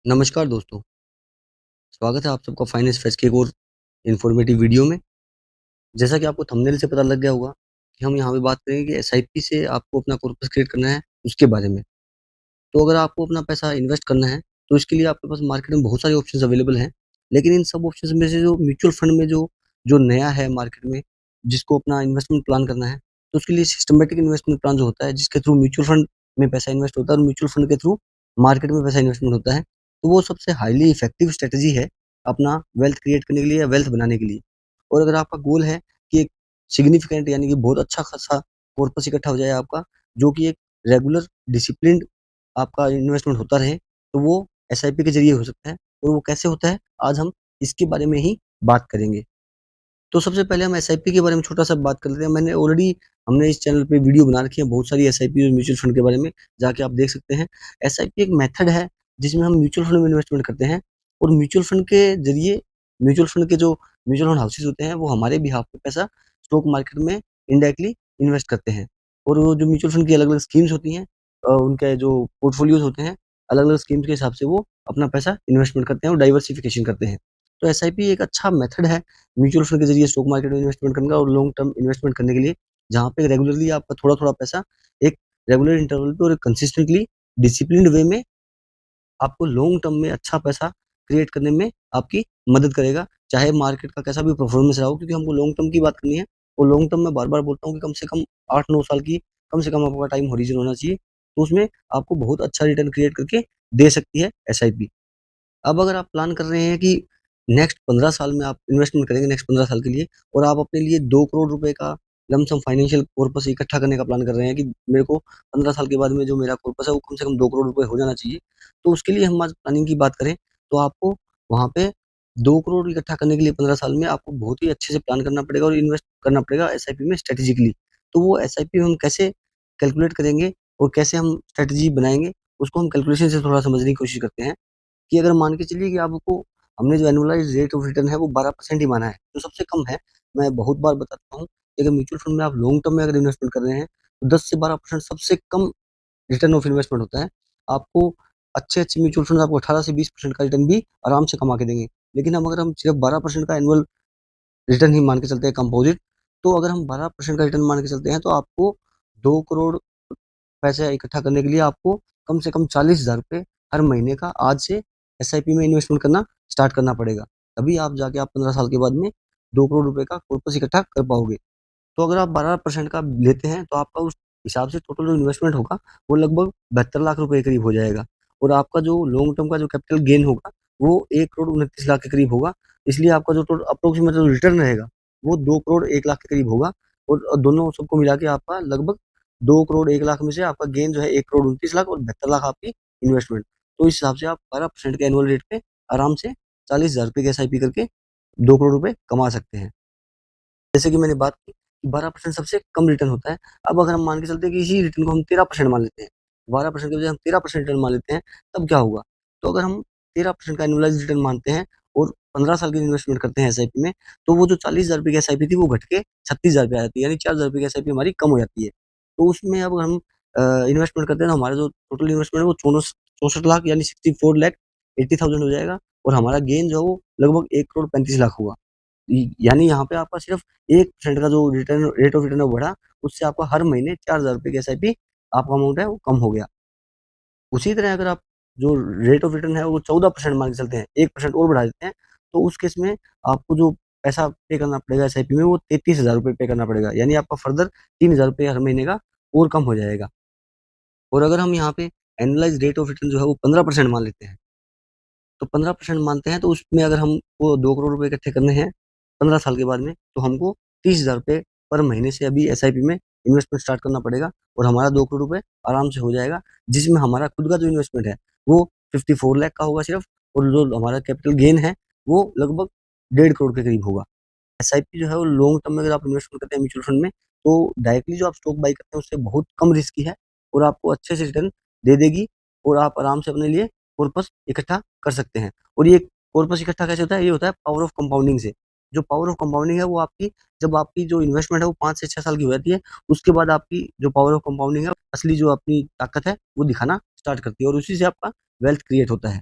नमस्कार दोस्तों, स्वागत है आप सबका फाइनेंस फेस्ट के एक और इन्फॉर्मेटिव वीडियो में। जैसा कि आपको थंबनेल से पता लग गया होगा कि हम यहाँ पे बात करेंगे कि एसआईपी से आपको अपना कॉर्पस क्रिएट करना है, उसके बारे में। तो अगर आपको अपना पैसा इन्वेस्ट करना है, तो इसके लिए आपके पास मार्केट में बहुत सारे ऑप्शंस अवेलेबल हैं। लेकिन इन सब ऑप्शंस में से जो म्यूचुअल फंड में जो जो नया है मार्केट में, जिसको अपना इन्वेस्टमेंट प्लान करना है, तो उसके लिए सिस्टमैटिक इन्वेस्टमेंट प्लान जो होता है, जिसके थ्रू म्यूचुअल फंड में पैसा इन्वेस्ट होता है और म्यूचुअल फंड के थ्रू मार्केट में पैसा इन्वेस्टमेंट होता है। तो वो सबसे हाईली इफेक्टिव स्ट्रैटेजी है अपना वेल्थ क्रिएट करने के लिए या वेल्थ बनाने के लिए। और अगर आपका गोल है कि एक सिग्निफिकेंट यानी कि बहुत अच्छा खासा कॉर्पस इकट्ठा हो जाए आपका, जो कि एक रेगुलर डिसिप्लिन्ड आपका इन्वेस्टमेंट होता रहे, तो वो एसआईपी के ज़रिए हो सकता है। और वो कैसे होता है, आज हम इसके बारे में ही बात करेंगे। तो सबसे पहले हम एसआईपी के बारे में छोटा-सा बात कर लेते हैं। हमने इस चैनल पे वीडियो बना रखी है बहुत सारी एसआईपी और म्यूचुअल फंड के बारे में, जाके आप देख सकते हैं। एसआईपी एक मेथड है, जिसमें हम म्यूचुअल फंड में इन्वेस्टमेंट करते हैं और म्यूचुअल फंड के ज़रिए म्यूचुअल फंड के जो म्यूचुअल फंड हाउसेज़ होते हैं, वो हमारे बिहाफ़ पे पैसा स्टॉक मार्केट में इनडायरेक्टली इन्वेस्ट करते हैं। और वो जो म्यूचुअल फंड की अलग-अलग स्कीम्स होती हैं, उनके जो पोर्टफोलियोज़ होते हैं, अलग-अलग स्कीम्स के हिसाब से वो अपना पैसा इन्वेस्टमेंट करते हैं और डाइवर्सिफ़िकेशन करते हैं। तो एसआईपी एक अच्छा मेथड है म्यूचुअल फंड के ज़रिए स्टॉक मार्केट में इन्वेस्टमेंट करने का और लॉन्ग टर्म इन्वेस्टमेंट करने के लिए, जहाँ पे रेगुलरली आपका थोड़ा-थोड़ा पैसा एक रेगुलर इंटरवल पे और कंसिस्टेंटली डिसिप्लिन्ड वे में आपको लॉन्ग टर्म में अच्छा पैसा क्रिएट करने में आपकी मदद करेगा, चाहे मार्केट का कैसा भी परफॉर्मेंस रहा हो, क्योंकि हमको लॉन्ग टर्म की बात करनी है। और लॉन्ग टर्म मैं बार-बार बोलता हूँ कि कम से कम 8-9 साल की कम से कम आपका टाइम होराइज़न होना चाहिए, तो उसमें आपको बहुत अच्छा रिटर्न क्रिएट करके दे सकती है एसआईपी। अब अगर आप प्लान कर रहे हैं कि नेक्स्ट 15 साल में आप इन्वेस्टमेंट करेंगे नेक्स्ट 15 साल के लिए और आप अपने लिए 2 करोड़ रुपए का लमसम फाइनेंशियल कॉर्पस इकट्ठा करने का प्लान कर रहे हैं कि मेरे को 15 साल के बाद में जो मेरा कॉर्पस है वो कम से कम 2 करोड़ रुपए हो जाना चाहिए। तो उसके लिए हम आज प्लानिंग की बात करें, तो आपको वहाँ पे 2 करोड़ इकट्ठा करने के लिए 15 साल में आपको बहुत ही अच्छे से प्लान करना पड़ेगा और इन्वेस्ट करना पड़ेगा एसआईपी में स्ट्रैटेजिकली। तो वो एसआईपी हम कैसे कैलकुलेट करेंगे और कैसे हम स्ट्रैटेजी बनाएँगे, उसको हम कैलकुलेशन से थोड़ा समझने की कोशिश करते हैं। कि अगर मान के चलिए कि आपको हमने जो एनुअलाइज़्ड रेट ऑफ रिटर्न है वो 12% ही माना है, जो सबसे कम है। मैं बहुत बार बताता हूँ कि अगर म्यूचुअल फंड में आप लॉन्ग टर्म में अगर इन्वेस्टमेंट कर रहे हैं, तो 10 से 12% सबसे कम रिटर्न ऑफ इन्वेस्टमेंट होता है। आपको अच्छे-अच्छे म्यूचुअल फंड आपको 18 से 20% का रिटर्न भी आराम से कमा के देंगे। लेकिन हम सिर्फ 12% का एनुअल रिटर्न ही मान के चलते हैं कंपोज़िट, तो अगर हम 12% का रिटर्न मान के चलते हैं, तो आपको 2 करोड़ पैसे इकट्ठा करने के लिए आपको कम से कम 40,000 रुपए हर महीने का आज से एसआईपी में इन्वेस्टमेंट करना स्टार्ट करना पड़ेगा। तभी आप जाके आप 15 साल के बाद में 2 करोड़ रुपए का कॉर्पस इकट्ठा कर पाओगे। तो अगर आप 12% का लेते हैं, तो आपका उस हिसाब से टोटल जो इन्वेस्टमेंट होगा, वो लगभग 72 लाख रुपए के करीब हो जाएगा। और आपका जो लॉन्ग टर्म का जो कैपिटल गेन होगा, वो 1 करोड़ 29 लाख के करीब होगा। इसलिए आपका जो अप्रोक्सिमेट जो रिटर्न रहेगा, वो 2 करोड़ 1 लाख के करीब होगा और दोनों सबको मिला के आपका लगभग 2 करोड़ 1 लाख में से आपका गेन जो है 1 करोड़ 29 लाख और 72 लाख आपकी इन्वेस्टमेंट। तो इस हिसाब से आप 12% के एनुअल रेट पे आराम से 40,000 रुपए की एसआईपी करके 2 करोड़ रुपए कमा सकते हैं। जैसे कि मैंने बात की कि 12% सबसे कम रिटर्न होता है। अब अगर हम मान के चलते हैं कि इसी रिटर्न को हम 13% मान लेते हैं, 12% की बजाय हम 13% रिटर्न मान लेते हैं, तब क्या होगा? तो अगर हम 13% का एनुअलाइज़्ड रिटर्न मानते हैं और 15 साल की इन्वेस्टमेंट करते हैं एसआईपी में, तो वो जो 40,000 रुपए की एसआईपी थी, वो घट के 36,000 रुपए आ जाती है, यानी 4,000 रुपए की एसआईपी हमारी कम हो जाती है। तो उसमें अब हम इन्वेस्टमेंट करते हैं, तो हमारा जो टोटल इन्वेस्टमेंट है, वो 64 लाख यानी 64 लाख 80,000 हो जाएगा और हमारा गेन जो है, वो लगभग 1 करोड़ 35 लाख होगा। यानी यहाँ पे आपका सिर्फ 1% का जो रिटर्न रेट ऑफ रिटर्न है वो बढ़ा, उससे आपका हर महीने 4,000 रुपए की एसआईपी आपका अमाउंट है वो कम हो गया। उसी तरह अगर आप जो रेट ऑफ रिटर्न है वो 14% मान के चलते हैं, 1% और बढ़ा देते हैं, तो उस केस में आपको जो पैसा पे करना पड़ेगा एसआईपी में वो 33,000 रुपए पे करना पड़ेगा। यानी आपका फर्दर 3,000 रुपए हर महीने का और कम हो जाएगा। और अगर हम यहाँ पे एनुअलाइज़्ड रेट ऑफ रिटर्न जो है वो 15% मान लेते हैं, तो 15% मानते हैं, तो उसमें अगर हमको 2 करोड़ रुपए इकट्ठे करने हैं 15 साल के बाद में, तो हमको 30,000 रुपए पर महीने से अभी एसआईपी में इन्वेस्टमेंट स्टार्ट करना पड़ेगा और हमारा 2 करोड़ रुपए आराम से हो जाएगा, जिसमें हमारा खुद का जो इन्वेस्टमेंट है, वो 54 लाख का होगा सिर्फ और जो हमारा कैपिटल गेन है, वो लगभग 1.5 करोड़ के करीब होगा। एसआईपी जो है वो लॉन्ग टर्म में अगर आप इन्वेस्टमेंट करते हैं म्यूचुअल फंड में, तो डायरेक्टली जो आप स्टॉक बाय करते हैं उससे बहुत कम रिस्की है और आपको अच्छे से रिटर्न दे देगी और आप आराम से अपने लिए कॉर्पस इकट्ठा कर सकते हैं। और ये कॉर्पस इकट्ठा कैसे होता है? ये होता है पावर ऑफ कंपाउंडिंग से। जो पावर ऑफ कंपाउंडिंग है वो आपकी जब आपकी जो इन्वेस्टमेंट है वो 5 से 6 साल की हो जाती है, उसके बाद आपकी जो पावर ऑफ कंपाउंडिंग है, असली जो अपनी ताकत है, वो दिखाना स्टार्ट करती है और उसी से आपका वेल्थ क्रिएट होता है।